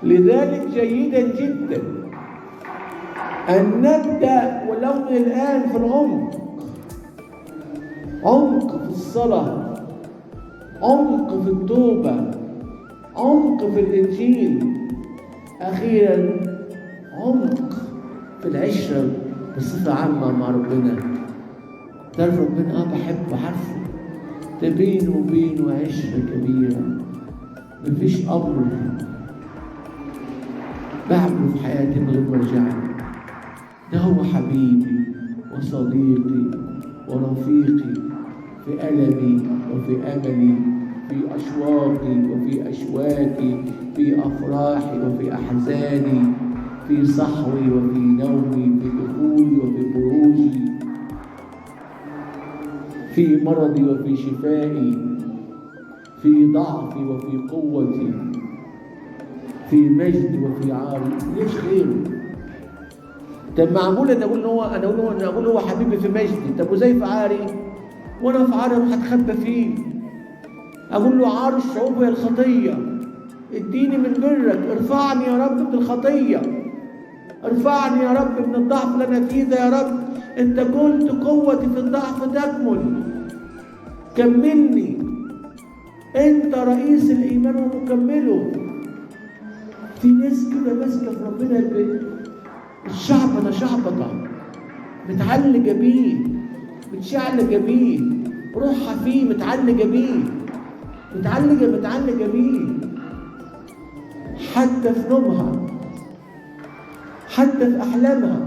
لذلك جيدا جدا أن نبدأ ولو من الآن في العمق، عمق في الصلاة، عمق في التوبة، عمق في الإنجيل، أخيرا عمق في العشرة بصفة عامة مع ربنا. تعرف ربنا بحبه، عارفه، ده بينه وبينه عشرة كبيرة، مفيش أمر بعمله في حياتي من غير ما أرجع له. ده هو حبيبي وصديقي ورفيقي في ألمي وفي أملي، في أشواقي وفي أشواكي، في أفراحي وفي أحزاني، في صحوي وفي نومي، في دخولي وفي خروجي، في مرضي وفي شفائي، في ضعفي وفي قوتي، في مجدي وفي عاري. ليش غيره؟ طب معقولة أنا أقول هو حبيبي في مجدي، طب وزي في عاري؟ وأنا في عاري هتخبى فيه؟ أقول له عار الشعوب هي الخطية، اديني من برك، ارفعني يا رب من الخطية، ارفعني يا رب من الضعف اللي أنا فيه ده يا رب، أنت قلت قوتي في الضعف تكمل، كملني، أنت رئيس الإيمان ومكمله. في ناس كده ماسكة في ربنا الشعبطة شعبطة، متعلقة بيه، متشعلقة بيه، روحها فيه متعلقة بيه، متعلقة بيه، حتى في نومها، حتى في أحلامها،